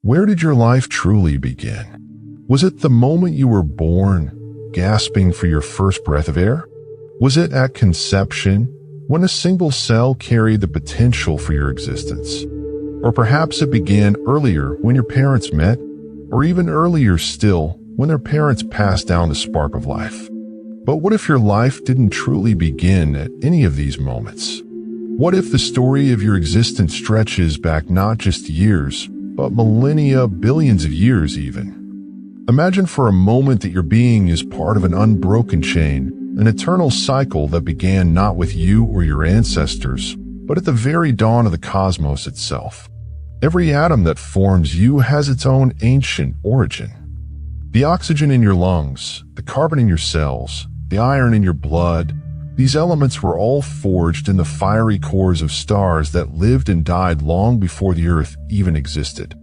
Where did your life truly begin? Was it the moment you were born, gasping for your first breath of air? Was it at conception, when a single cell carried the potential for your existence? Or perhaps it began earlier when your parents met, or even earlier still when their parents passed down the spark of life. But what if your life didn't truly begin at any of these moments? What if the story of your existence stretches back not just years, but millennia, billions of years even? Imagine for a moment that your being is part of an unbroken chain, an eternal cycle that began not with you or your ancestors, but at the very dawn of the cosmos itself. Every atom that forms you has its own ancient origin. The oxygen in your lungs, the carbon in your cells, the iron in your blood, these elements were all forged in the fiery cores of stars that lived and died long before the Earth even existed.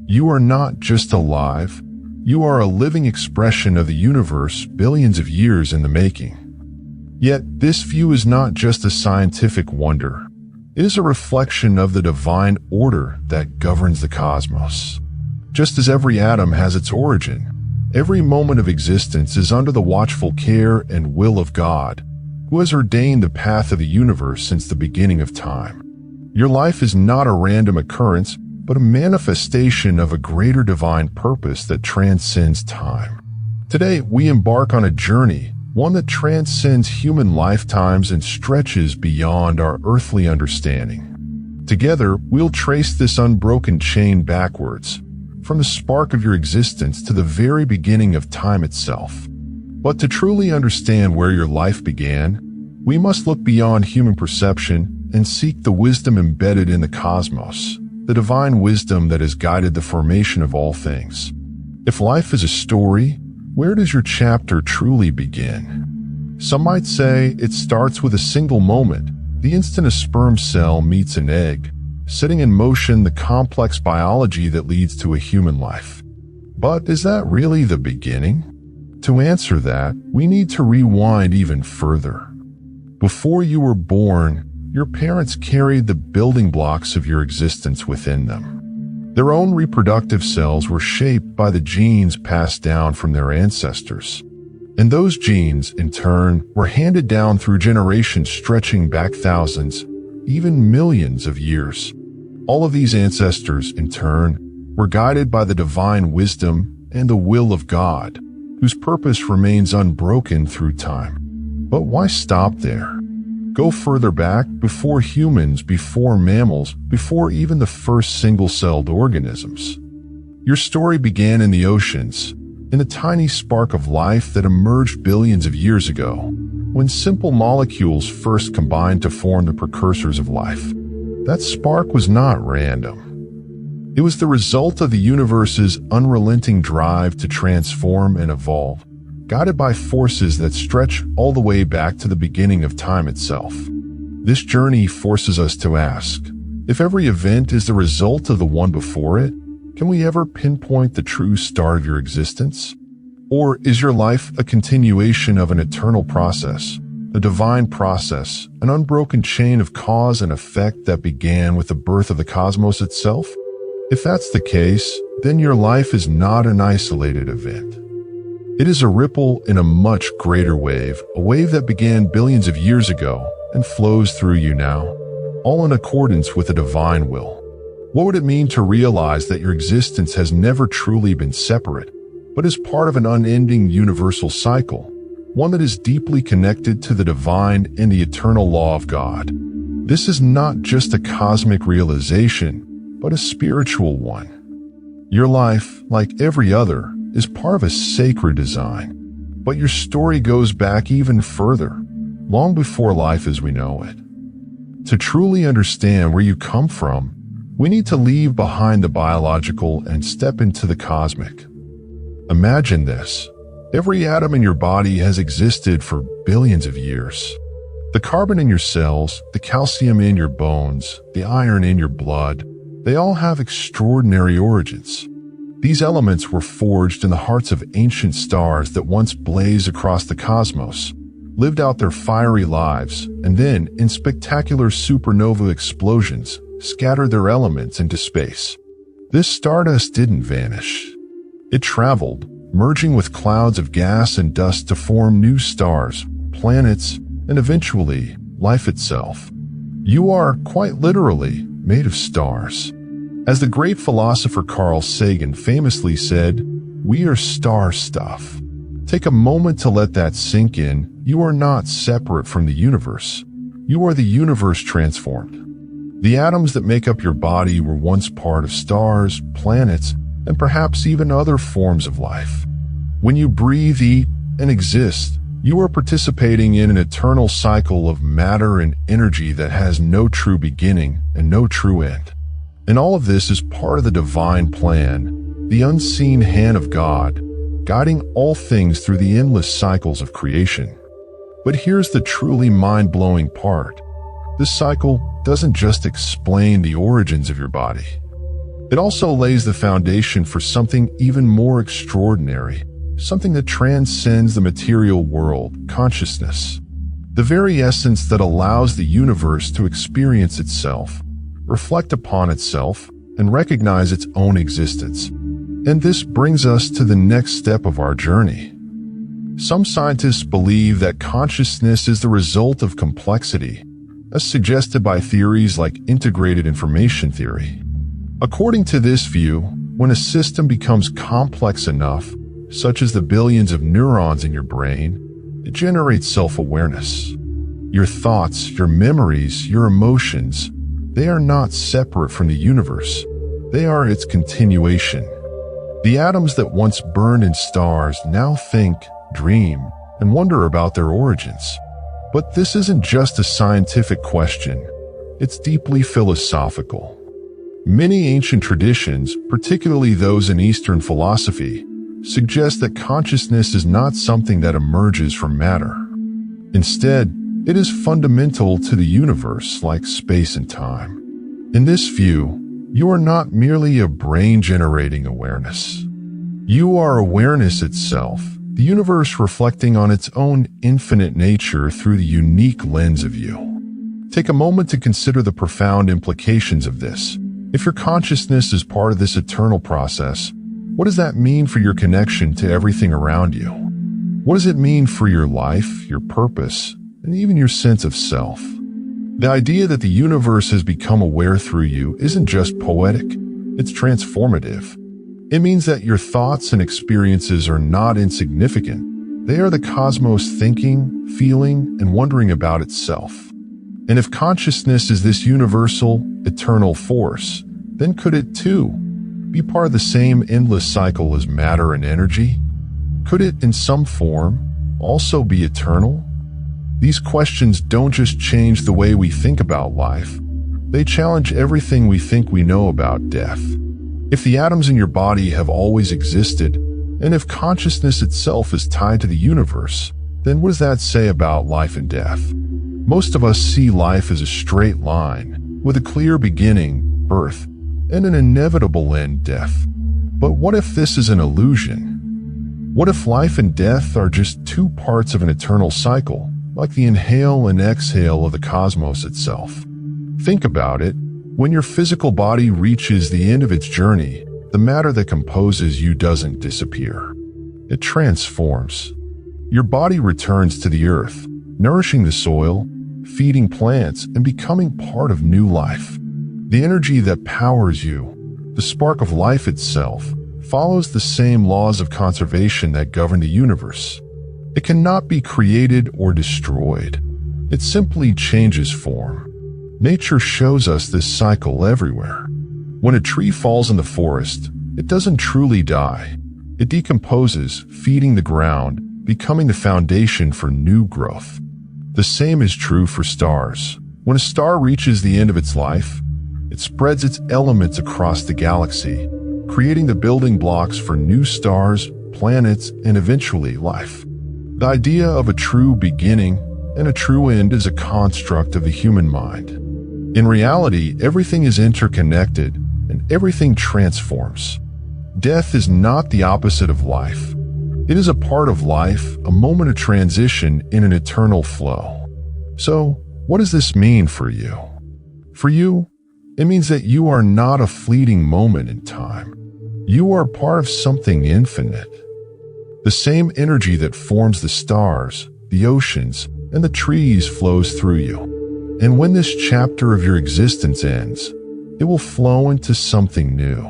You are not just alive, you are a living expression of the universe billions of years in the making. Yet, this view is not just a scientific wonder. It is a reflection of the divine order that governs the cosmos. Just as every atom has its origin, every moment of existence is under the watchful care and will of God, who has ordained the path of the universe since the beginning of time. Your life is not a random occurrence, but a manifestation of a greater divine purpose that transcends time. Today, we embark on a journey, one that transcends human lifetimes and stretches beyond our earthly understanding. Together, we'll trace this unbroken chain backwards, from the spark of your existence to the very beginning of time itself. But to truly understand where your life began, we must look beyond human perception and seek the wisdom embedded in the cosmos, the divine wisdom that has guided the formation of all things. If life is a story, where does your chapter truly begin? Some might say it starts with a single moment, the instant a sperm cell meets an egg, setting in motion the complex biology that leads to a human life. But is that really the beginning? To answer that, we need to rewind even further. Before you were born, your parents carried the building blocks of your existence within them. Their own reproductive cells were shaped by the genes passed down from their ancestors. And those genes, in turn, were handed down through generations stretching back thousands, even millions of years. All of these ancestors, in turn, were guided by the divine wisdom and the will of God, whose purpose remains unbroken through time. But why stop there? Go further back, before humans, before mammals, before even the first single-celled organisms. Your story began in the oceans, in a tiny spark of life that emerged billions of years ago, when simple molecules first combined to form the precursors of life. That spark was not random. It was the result of the universe's unrelenting drive to transform and evolve, guided by forces that stretch all the way back to the beginning of time itself. This journey forces us to ask, if every event is the result of the one before it, can we ever pinpoint the true start of your existence? Or is your life a continuation of an eternal process, a divine process, an unbroken chain of cause and effect that began with the birth of the cosmos itself? If that's the case, then your life is not an isolated event. It is a ripple in a much greater wave, a wave that began billions of years ago and flows through you now, all in accordance with the divine will. What would it mean to realize that your existence has never truly been separate, but is part of an unending universal cycle, one that is deeply connected to the divine and the eternal law of God? This is not just a cosmic realization, but a spiritual one. Your life, like every other, is part of a sacred design, but your story goes back even further, long before life as we know it. To truly understand where you come from, we need to leave behind the biological and step into the cosmic. Imagine this. Every atom in your body has existed for billions of years. The carbon in your cells, the calcium in your bones, the iron in your blood, they all have extraordinary origins. These elements were forged in the hearts of ancient stars that once blazed across the cosmos, lived out their fiery lives, and then, in spectacular supernova explosions, scattered their elements into space. This stardust didn't vanish. It traveled, merging with clouds of gas and dust to form new stars, planets, and eventually, life itself. You are, quite literally, made of stars. As the great philosopher Carl Sagan famously said, "We are star stuff." Take a moment to let that sink in. You are not separate from the universe. You are the universe transformed. The atoms that make up your body were once part of stars, planets, and perhaps even other forms of life. When you breathe, eat, and exist, you are participating in an eternal cycle of matter and energy that has no true beginning and no true end. And all of this is part of the divine plan, the unseen hand of God, guiding all things through the endless cycles of creation. But here's the truly mind-blowing part. This cycle doesn't just explain the origins of your body. It also lays the foundation for something even more extraordinary, something that transcends the material world, consciousness. The very essence that allows the universe to experience itself, reflect upon itself, and recognize its own existence. And this brings us to the next step of our journey. Some scientists believe that consciousness is the result of complexity, as suggested by theories like integrated information theory. According to this view, when a system becomes complex enough, such as the billions of neurons in your brain, it generates self-awareness. Your thoughts, your memories, your emotions, they are not separate from the universe. They are its continuation. The atoms that once burned in stars now think, dream, and wonder about their origins. But this isn't just a scientific question. It's deeply philosophical. Many ancient traditions, particularly those in Eastern philosophy, suggest that consciousness is not something that emerges from matter. Instead, it is fundamental to the universe like space and time. In this view, you are not merely a brain-generating awareness. You are awareness itself, the universe reflecting on its own infinite nature through the unique lens of you. Take a moment to consider the profound implications of this. If your consciousness is part of this eternal process, what does that mean for your connection to everything around you? What does it mean for your life, your purpose, and even your sense of self? The idea that the universe has become aware through you isn't just poetic, it's transformative. It means that your thoughts and experiences are not insignificant. They are the cosmos thinking, feeling, and wondering about itself. And if consciousness is this universal, eternal force, then could it too be part of the same endless cycle as matter and energy? Could it, in some form, also be eternal? These questions don't just change the way we think about life. They challenge everything we think we know about death. If the atoms in your body have always existed, and if consciousness itself is tied to the universe, then what does that say about life and death? Most of us see life as a straight line, with a clear beginning, birth, and an inevitable end, death. But what if this is an illusion? What if life and death are just two parts of an eternal cycle, like the inhale and exhale of the cosmos itself? Think about it. When your physical body reaches the end of its journey, the matter that composes you doesn't disappear. It transforms. Your body returns to the earth, nourishing the soil, feeding plants, and becoming part of new life. The energy that powers you, the spark of life itself, follows the same laws of conservation that govern the universe. It cannot be created or destroyed. It simply changes form. Nature shows us this cycle everywhere. When a tree falls in the forest, it doesn't truly die. It decomposes, feeding the ground, becoming the foundation for new growth. The same is true for stars. When a star reaches the end of its life, it spreads its elements across the galaxy, creating the building blocks for new stars, planets, and eventually life. The idea of a true beginning and a true end is a construct of the human mind. In reality, everything is interconnected and everything transforms. Death is not the opposite of life. It is a part of life, a moment of transition in an eternal flow. So, what does this mean for you? For you, It means that you are not a fleeting moment in time. You are part of something infinite. The same energy that forms the stars, the oceans, and the trees flows through you. And when this chapter of your existence ends, it will flow into something new.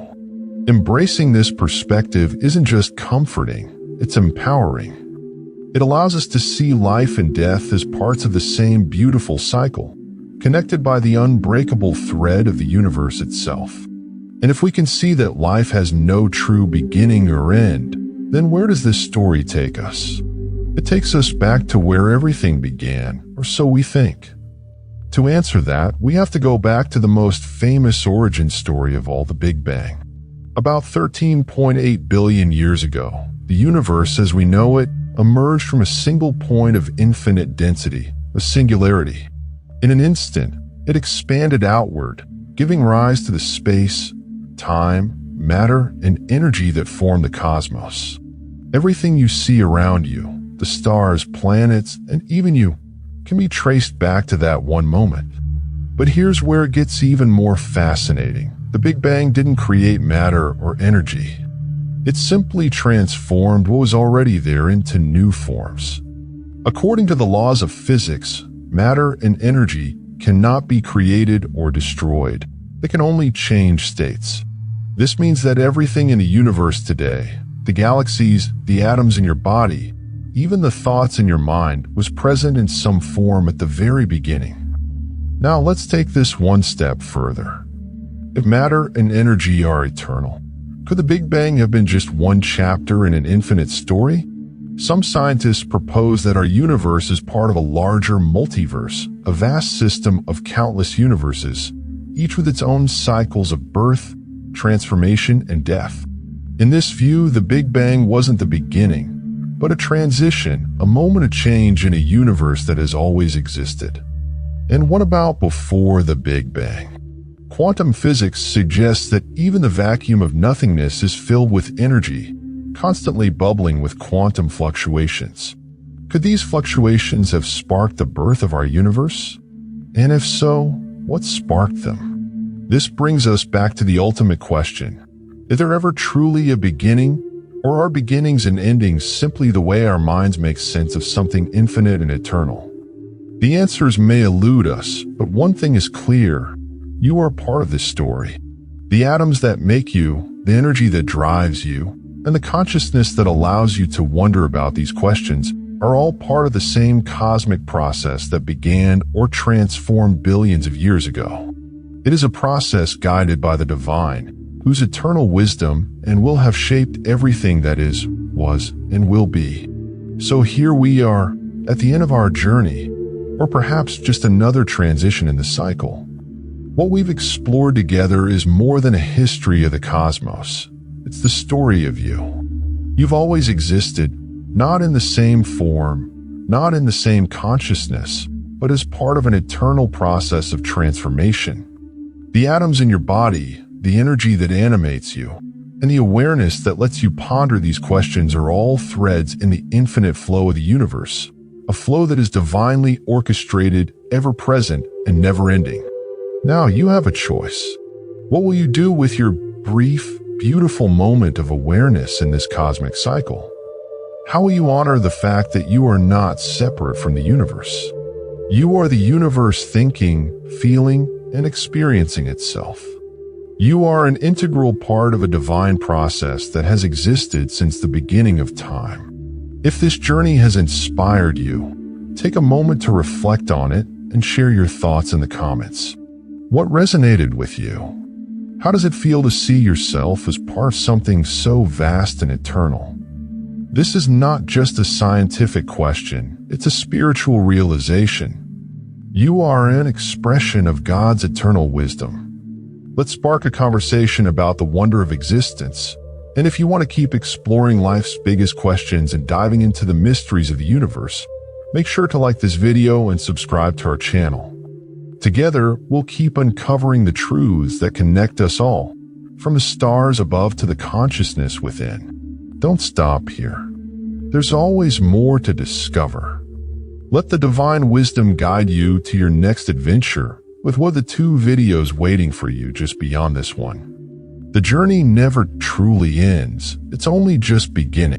Embracing this perspective isn't just comforting, it's empowering. It allows us to see life and death as parts of the same beautiful cycle, connected by the unbreakable thread of the universe itself. And if we can see that life has no true beginning or end, then where does this story take us? It takes us back to where everything began, or so we think. To answer that, we have to go back to the most famous origin story of all, the Big Bang. About 13.8 billion years ago, the universe as we know it emerged from a single point of infinite density, a singularity. In an instant, it expanded outward, giving rise to the space, time, matter, and energy that form the cosmos. Everything you see around you, the stars, planets, and even you, can be traced back to that one moment. But here's where it gets even more fascinating. The Big Bang didn't create matter or energy. It simply transformed what was already there into new forms. According to the laws of physics, matter and energy cannot be created or destroyed. They can only change states. This means that everything in the universe today, the galaxies, the atoms in your body, even the thoughts in your mind, was present in some form at the very beginning. Now let's take this one step further. If matter and energy are eternal, could the Big Bang have been just one chapter in an infinite story? Some scientists propose that our universe is part of a larger multiverse, a vast system of countless universes, each with its own cycles of birth, transformation, and death. In this view, the Big Bang wasn't the beginning, but a transition, a moment of change in a universe that has always existed. And what about before the Big Bang? Quantum physics suggests that even the vacuum of nothingness is filled with energy, constantly bubbling with quantum fluctuations. Could these fluctuations have sparked the birth of our universe? And if so, what sparked them? This brings us back to the ultimate question. Is there ever truly a beginning, or are beginnings and endings simply the way our minds make sense of something infinite and eternal? The answers may elude us, but one thing is clear. You are part of this story. The atoms that make you, the energy that drives you, and the consciousness that allows you to wonder about these questions are all part of the same cosmic process that began or transformed billions of years ago. It is a process guided by the divine, whose eternal wisdom and will have shaped everything that is, was, and will be. So here we are, at the end of our journey, or perhaps just another transition in the cycle. What we've explored together is more than a history of the cosmos. It's the story of you. You've always existed, not in the same form, not in the same consciousness, but as part of an eternal process of transformation. The atoms in your body, the energy that animates you, and the awareness that lets you ponder these questions are all threads in the infinite flow of the universe, a flow that is divinely orchestrated, ever-present, and never-ending. Now you have a choice. What will you do with your brief, beautiful moment of awareness in this cosmic cycle? How will you honor the fact that you are not separate from the universe? You are the universe thinking, feeling, and experiencing itself. You are an integral part of a divine process that has existed since the beginning of time. If this journey has inspired you, take a moment to reflect on it and share your thoughts in the comments. What resonated with you? How does it feel to see yourself as part of something so vast and eternal? This is not just a scientific question, it's a spiritual realization. You are an expression of God's eternal wisdom. Let's spark a conversation about the wonder of existence. And if you want to keep exploring life's biggest questions and diving into the mysteries of the universe, make sure to like this video and subscribe to our channel. Together, we'll keep uncovering the truths that connect us all, from the stars above to the consciousness within. Don't stop here. There's always more to discover. Let the divine wisdom guide you to your next adventure, with one of the two videos waiting for you just beyond this one. The journey never truly ends. It's only just beginning.